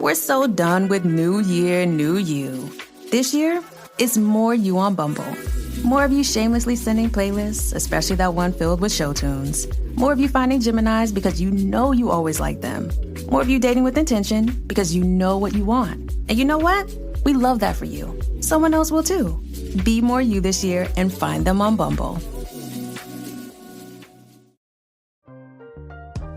We're so done with new year, new you. This year, it's more you on Bumble. More of you shamelessly sending playlists, especially that one filled with show tunes. More of you finding Geminis because you know you always like them. More of you dating with intention because you know what you want. And you know what? We love that for you. Someone else will too. Be more you this year and find them on Bumble.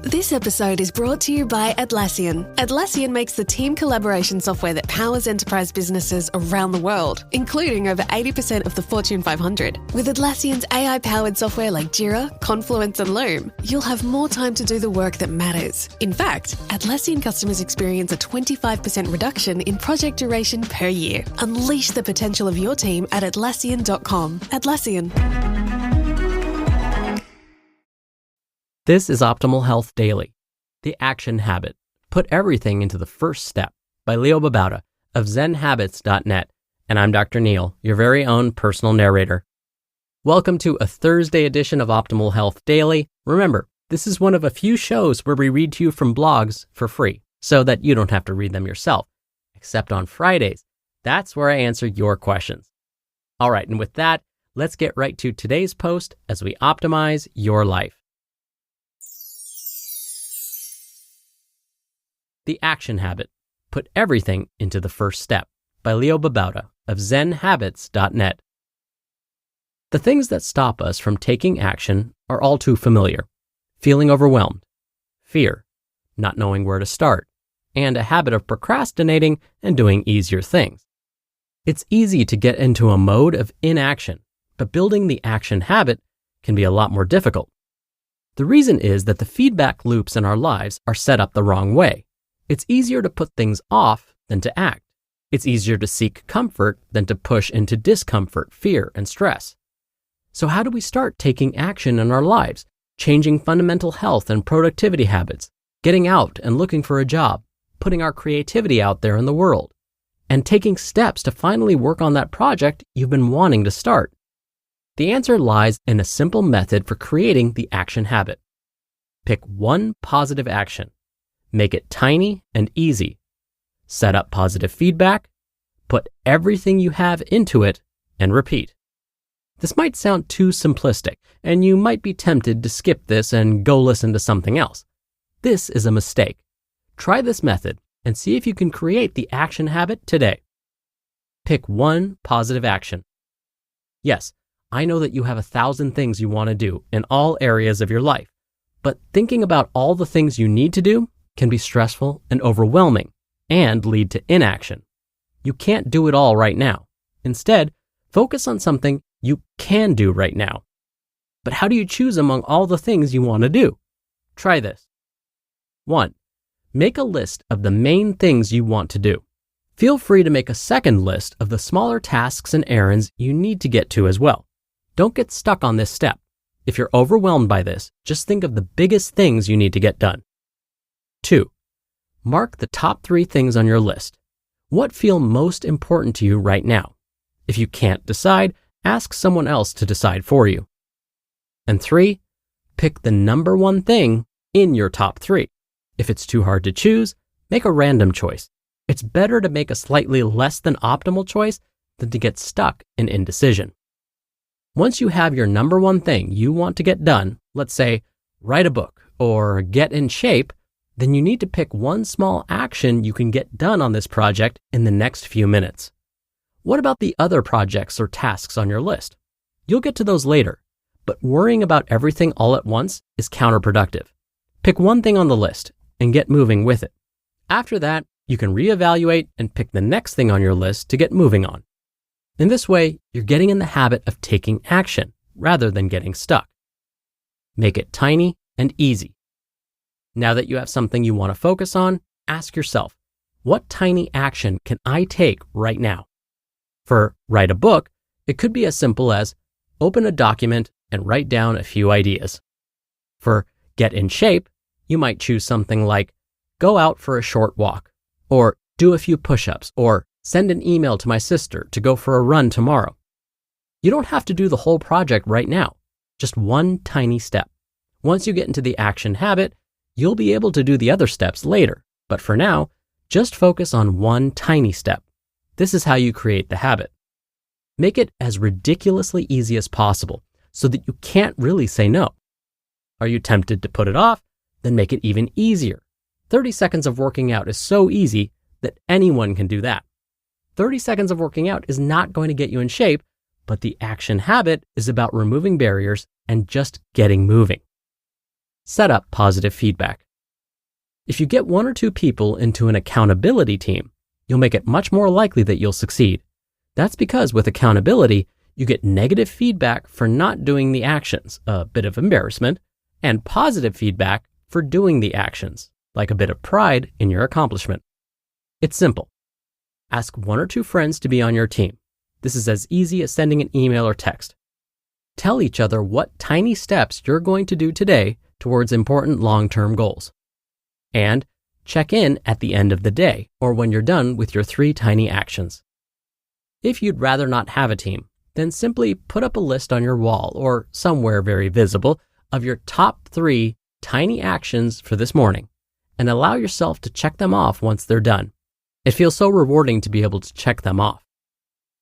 This episode is brought to you by Atlassian. Atlassian makes the team collaboration software that powers enterprise businesses around the world, including over 80% of the Fortune 500. With Atlassian's AI-powered software like Jira, Confluence, and Loom, you'll have more time to do the work that matters. In fact, Atlassian customers experience a 25% reduction in project duration per year. Unleash the potential of your team at Atlassian.com. Atlassian. This is Optimal Health Daily, The Action Habit. Put everything into the first step by Leo Babauta of zenhabits.net. And I'm Dr. Neil, your very own personal narrator. Welcome to a Thursday edition of Optimal Health Daily. Remember, this is one of a few shows where we read to you from blogs for free so that you don't have to read them yourself, except on Fridays. That's where I answer your questions. All right, and with that, let's get right to today's post as we optimize your life. The Action Habit. Put everything into the first step by Leo Babauta of zenhabits.net. The things that stop us from taking action are all too familiar. Feeling overwhelmed, fear, not knowing where to start, and a habit of procrastinating and doing easier things. It's easy to get into a mode of inaction, but building the action habit can be a lot more difficult. The reason is that the feedback loops in our lives are set up the wrong way. It's easier to put things off than to act. It's easier to seek comfort than to push into discomfort, fear, and stress. So how do we start taking action in our lives, changing fundamental health and productivity habits, getting out and looking for a job, putting our creativity out there in the world, and taking steps to finally work on that project you've been wanting to start? The answer lies in a simple method for creating the action habit. Pick one positive action. Make it tiny and easy. Set up positive feedback, put everything you have into it, and repeat. This might sound too simplistic, and you might be tempted to skip this and go listen to something else. This is a mistake. Try this method and see if you can create the action habit today. Pick one positive action. Yes, I know that you have 1,000 things you want to do in all areas of your life, but thinking about all the things you need to do can be stressful and overwhelming and lead to inaction. You can't do it all right now. Instead, focus on something you can do right now. But how do you choose among all the things you want to do? Try this. 1. Make a list of the main things you want to do. Feel free to make a second list of the smaller tasks and errands you need to get to as well. Don't get stuck on this step. If you're overwhelmed by this, just think of the biggest things you need to get done. 2. Mark the top 3 things on your list. What feel most important to you right now? If you can't decide, ask someone else to decide for you. And 3. Pick the number 1 thing in your top 3. If it's too hard to choose, make a random choice. It's better to make a slightly less than optimal choice than to get stuck in indecision. Once you have your number 1 thing you want to get done, let's say write a book or get in shape, then you need to pick one small action you can get done on this project in the next few minutes. What about the other projects or tasks on your list? You'll get to those later, but worrying about everything all at once is counterproductive. Pick one thing on the list and get moving with it. After that, you can reevaluate and pick the next thing on your list to get moving on. In this way, you're getting in the habit of taking action rather than getting stuck. Make it tiny and easy. Now that you have something you want to focus on, ask yourself, what tiny action can I take right now? For write a book, it could be as simple as open a document and write down a few ideas. For get in shape, you might choose something like go out for a short walk, or do a few push-ups, or send an email to my sister to go for a run tomorrow. You don't have to do the whole project right now, just one tiny step. Once you get into the action habit, you'll be able to do the other steps later, but for now, Just focus on one tiny step. This is how you create the habit. Make it as ridiculously easy as possible so that you can't really say no. Are you tempted to put it off? Then make it even easier. 30 seconds of working out is so easy that anyone can do that. 30 seconds of working out is not going to get you in shape, but the action habit is about removing barriers and just getting moving. Set up positive feedback. If you get 1 or 2 people into an accountability team, you'll make it much more likely that you'll succeed. That's because with accountability, you get negative feedback for not doing the actions, a bit of embarrassment, and positive feedback for doing the actions, like a bit of pride in your accomplishment. It's simple. Ask 1 or 2 friends to be on your team. This is as easy as sending an email or text. Tell each other what tiny steps you're going to do today towards important long-term goals. And check in at the end of the day or when you're done with your 3 tiny actions. If you'd rather not have a team, then simply put up a list on your wall or somewhere very visible of your top 3 tiny actions for this morning and allow yourself to check them off once they're done. It feels so rewarding to be able to check them off.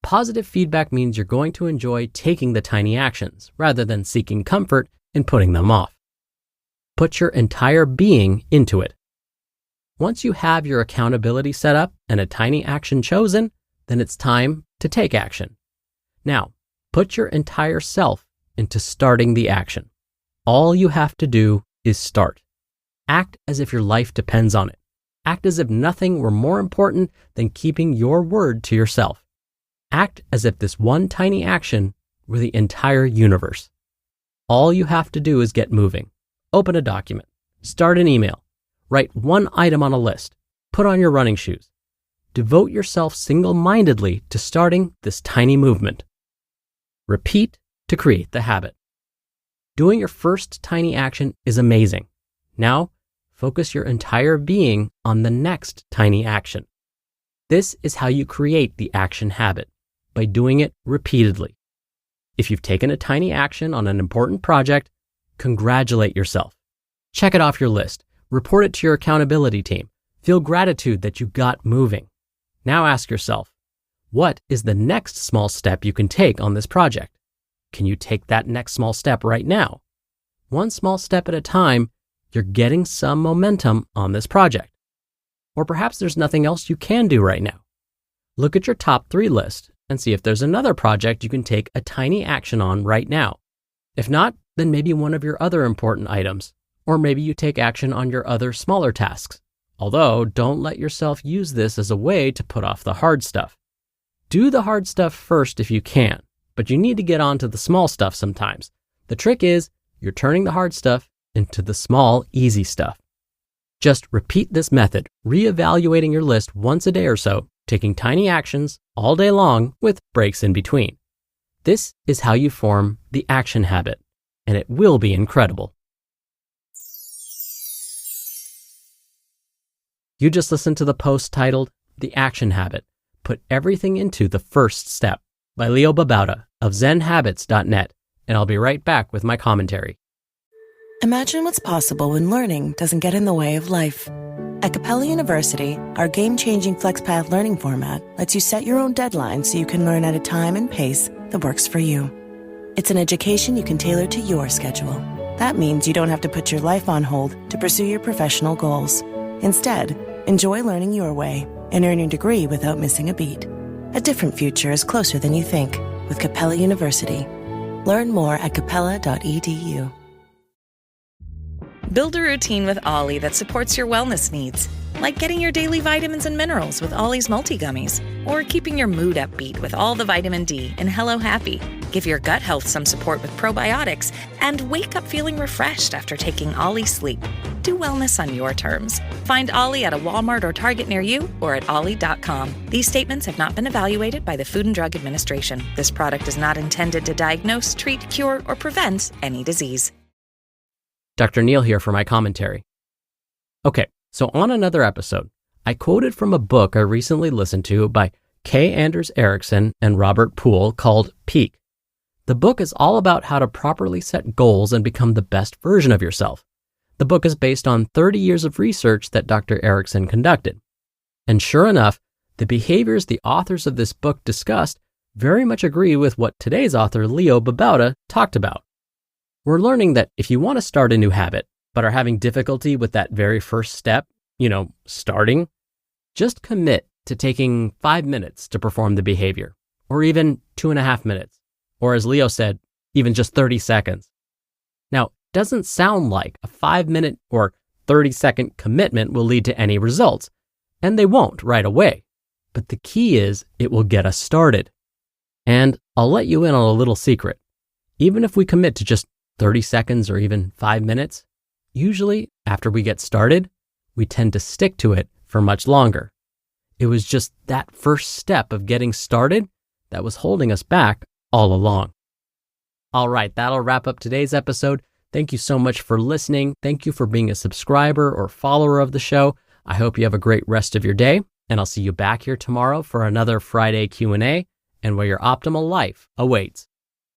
Positive feedback means you're going to enjoy taking the tiny actions rather than seeking comfort in putting them off. Put your entire being into it. Once you have your accountability set up and a tiny action chosen, then it's time to take action. Now, put your entire self into starting the action. All you have to do is start. Act as if your life depends on it. Act as if nothing were more important than keeping your word to yourself. Act as if this one tiny action were the entire universe. All you have to do is get moving. Open a document. Start an email. Write 1 item on a list. Put on your running shoes. Devote yourself single-mindedly to starting this tiny movement. Repeat to create the habit. Doing your first tiny action is amazing. Now, focus your entire being on the next tiny action. This is how you create the action habit, by doing it repeatedly. If you've taken a tiny action on an important project, congratulate yourself. Check it off your list. Report it to your accountability team. Feel gratitude that you got moving. Now ask yourself, what is the next small step you can take on this project? Can you take that next small step right now? 1 small step at a time, you're getting some momentum on this project. Or perhaps there's nothing else you can do right now. Look at your top 3 list and see if there's another project you can take a tiny action on right now. If not, then maybe one of your other important items, or maybe you take action on your other smaller tasks. Although, don't let yourself use this as a way to put off the hard stuff. Do the hard stuff first if you can, but you need to get on to the small stuff sometimes. The trick is, you're turning the hard stuff into the small, easy stuff. Just repeat this method, reevaluating your list once a day or so, taking tiny actions all day long with breaks in between. This is how you form the action habit, and it will be incredible. You just listened to the post titled, The Action Habit, Put Everything into the First Step by Leo Babauta of zenhabits.net, and I'll be right back with my commentary. Imagine what's possible when learning doesn't get in the way of life. At Capella University, our game-changing FlexPath learning format lets you set your own deadlines so you can learn at a time and pace that works for you. It's an education you can tailor to your schedule. That means you don't have to put your life on hold to pursue your professional goals. Instead, enjoy learning your way and earn your degree without missing a beat. A different future is closer than you think with Capella University. Learn more at capella.edu. Build a routine with Ollie that supports your wellness needs, like getting your daily vitamins and minerals with Ollie's multi-gummies, or keeping your mood upbeat with all the vitamin D in Hello Happy. Give your gut health some support with probiotics, and wake up feeling refreshed after taking Ollie Sleep. Do wellness on your terms. Find Ollie at a Walmart or Target near you or at ollie.com. These statements have not been evaluated by the Food and Drug Administration. This product is not intended to diagnose, treat, cure, or prevent any disease. Dr. Neil here for my commentary. Okay, so on another episode, I quoted from a book I recently listened to by Kay Anders Erickson and Robert Poole called Peak. The book is all about how to properly set goals and become the best version of yourself. The book is based on 30 years of research that Dr. Erickson conducted. And sure enough, the behaviors the authors of this book discussed very much agree with what today's author, Leo Babauta, talked about. We're learning that if you want to start a new habit, but are having difficulty with that very first step, starting, just commit to taking 5 minutes to perform the behavior, or even 2.5 minutes, or as Leo said, even just 30 seconds. Now, it doesn't sound like a 5-minute or 30-second commitment will lead to any results, and they won't right away. But the key is it will get us started. And I'll let you in on a little secret. Even if we commit to just 30 seconds or even 5 minutes, usually after we get started, we tend to stick to it for much longer. It was just that first step of getting started that was holding us back all along. All right, that'll wrap up today's episode. Thank you so much for listening. Thank you for being a subscriber or follower of the show. I hope you have a great rest of your day, and I'll see you back here tomorrow for another Friday Q&A and where your optimal life awaits.